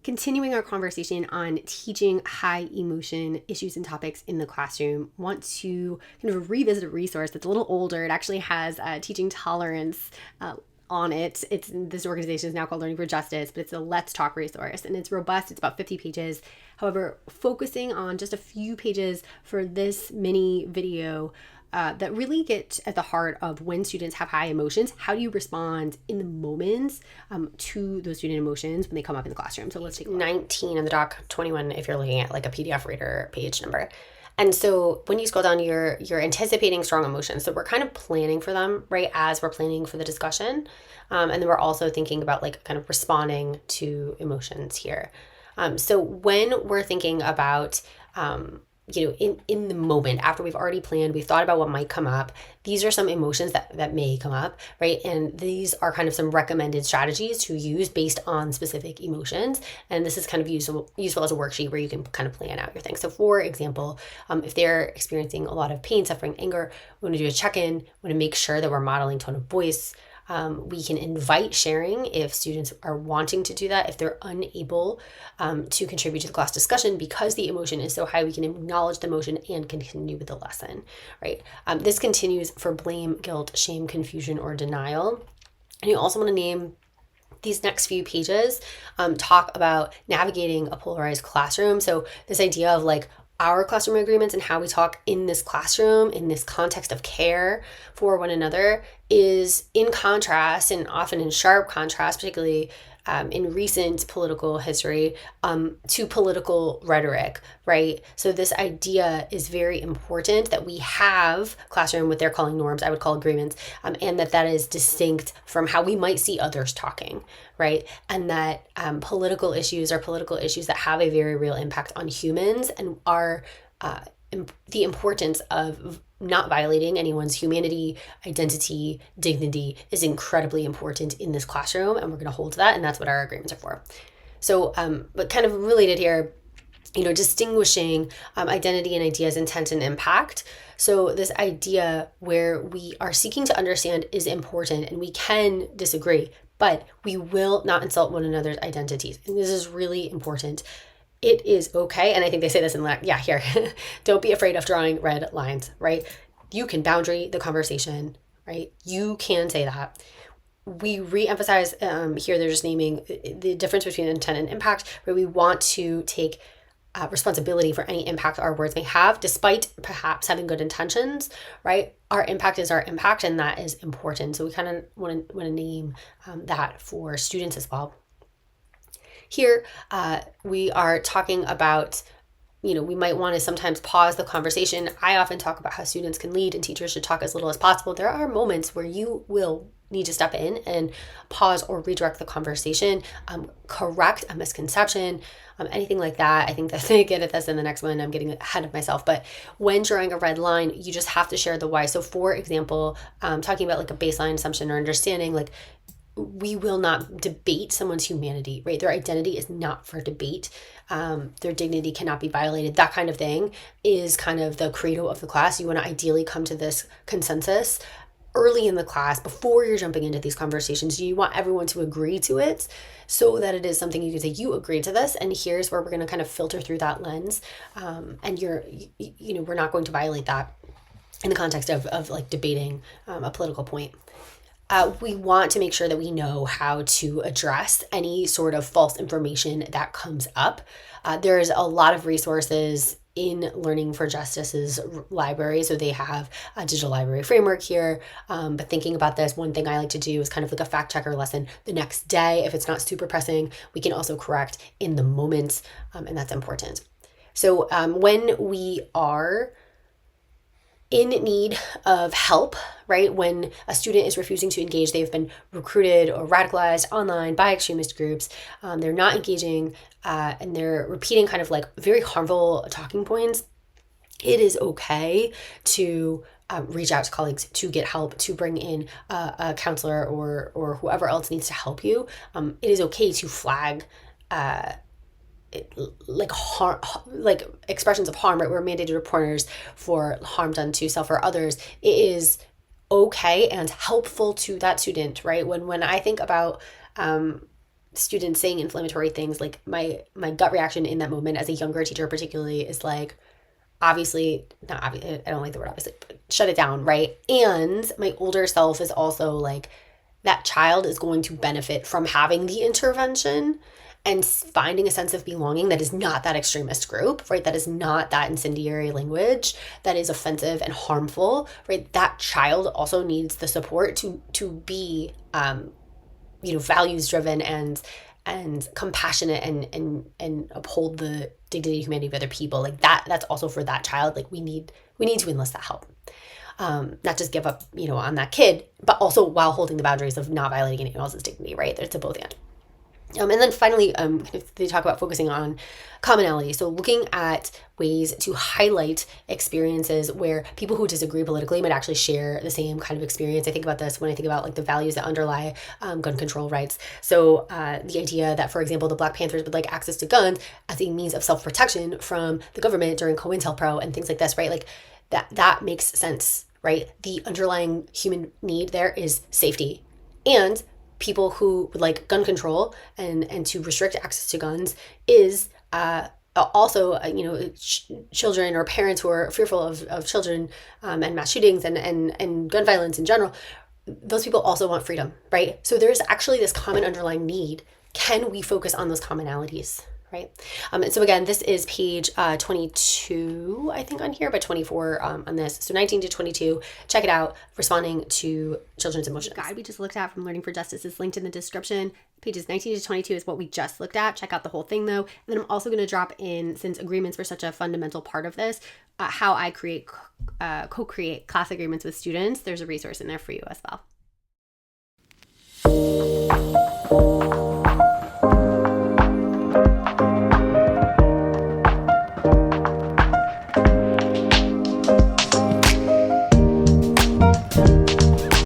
Continuing our conversation on teaching high emotion issues and topics in the classroom, want to kind of revisit a resource that's a little older. It actually has teaching tolerance on it. This organization is now called Learning for Justice, but it's a Let's Talk resource, and it's robust. It's about 50 pages. However, focusing on just a few pages for this mini video that really get at the heart of when students have high emotions. How do you respond in the moment to those student emotions when they come up in the classroom? So let's take 19 on the doc, 21 if you're looking at like a PDF reader page number. And so when you scroll down, you're anticipating strong emotions. So we're kind of planning for them, right, as we're planning for the discussion. And then we're also thinking about like kind of responding to emotions here. So when we're thinking about in the moment, after we've already planned, we've thought about what might come up, these are some emotions that may come up, right? And these are kind of some recommended strategies to use based on specific emotions. And this is kind of useful as a worksheet where you can kind of plan out your thing. So for example, if they're experiencing a lot of pain, suffering, anger, we want to do a check-in, we want to make sure that we're modeling tone of voice. We can invite sharing if students are wanting to do that. If they're unable to contribute to the class discussion because the emotion is so high, we can acknowledge the emotion and continue with the lesson, right? This continues for blame, guilt, shame, confusion, or denial. And you also want to name these next few pages, talk about navigating a polarized classroom. So this idea of like our classroom agreements and how we talk in this classroom, in this context of care for one another, is in contrast and often in sharp contrast, particularly in recent political history, to political rhetoric, right? So this idea is very important that we have classroom, what they're calling norms, I would call agreements, and that is distinct from how we might see others talking, right? And that political issues are political issues that have a very real impact on humans and are the importance of not violating anyone's humanity, identity, dignity is incredibly important in this classroom, and we're going to hold to that, and that's what our agreements are for. So, but kind of related here, distinguishing identity and ideas, intent and impact. So this idea where we are seeking to understand is important, and we can disagree, but we will not insult one another's identities. And this is really important. It is okay. And I think they say this in here, don't be afraid of drawing red lines, right? You can boundary the conversation, right? You can say that. We re-emphasize here, they're just naming the difference between intent and impact, where we want to take responsibility for any impact our words may have, despite perhaps having good intentions, right? Our impact is our impact, and that is important. So we kind of want to name that for students as well. Here, we are talking about, we might want to sometimes pause the conversation. I often talk about how students can lead and teachers should talk as little as possible. There are moments where you will need to step in and pause or redirect the conversation, correct a misconception, anything like that. I think that they get at this in the next one. I'm getting ahead of myself. But when drawing a red line, you just have to share the why. So for example, talking about like a baseline assumption or understanding, like, we will not debate someone's humanity, right? Their identity is not for debate. Their dignity cannot be violated. That kind of thing is kind of the credo of the class. You want to ideally come to this consensus early in the class before you're jumping into these conversations. You want everyone to agree to it so that it is something you can say, you agree to this, and here's where we're going to kind of filter through that lens. And we're not going to violate that in the context of like debating a political point. We want to make sure that we know how to address any sort of false information that comes up. There's a lot of resources in Learning for Justice's library. So they have a digital library framework here. But thinking about this, one thing I like to do is kind of like a fact checker lesson the next day. If it's not super pressing, we can also correct in the moment, and that's important. So when we are in need of help, right? When a student is refusing to engage, they've been recruited or radicalized online by extremist groups, they're not engaging, and they're repeating kind of like very harmful talking points, it is okay to reach out to colleagues to get help, to bring in a counselor or whoever else needs to help you. It is okay to flag like harm, like expressions of harm, right? We're mandated reporters for harm done to self or others. It is okay and helpful to that student, right? When I think about students saying inflammatory things, like my gut reaction in that moment as a younger teacher particularly is like, obviously, not obviously, I don't like the word obviously, but shut it down, right? And my older self is also like, that child is going to benefit from having the intervention and finding a sense of belonging that is not that extremist group, right? That is not that incendiary language that is offensive and harmful, right? That child also needs the support to be, values driven and compassionate and uphold the dignity and humanity of other people. Like that's also for that child. Like we need to enlist that help. Not just give up, on that kid, but also while holding the boundaries of not violating anyone else's dignity, right? It's a both and. And then finally, they talk about focusing on commonality. So looking at ways to highlight experiences where people who disagree politically might actually share the same kind of experience. I think about this when I think about like the values that underlie gun control rights. So the idea that, for example, the Black Panthers would like access to guns as a means of self-protection from the government during COINTELPRO and things like this, right? Like that makes sense, right? The underlying human need there is safety. And people who would like gun control and to restrict access to guns is also, children or parents who are fearful of children and mass shootings and gun violence in general. Those people also want freedom, right? So there's actually this common underlying need. Can we focus on those commonalities? Right. And so again, this is page 22, I think on here, but 24 on this. So 19 to 22, check it out. Responding to children's emotions. The guide we just looked at from Learning for Justice is linked in the description. Pages 19 to 22 is what we just looked at. Check out the whole thing though. And then I'm also going to drop in, since agreements were such a fundamental part of this, how I co-create class agreements with students. There's a resource in there for you as well.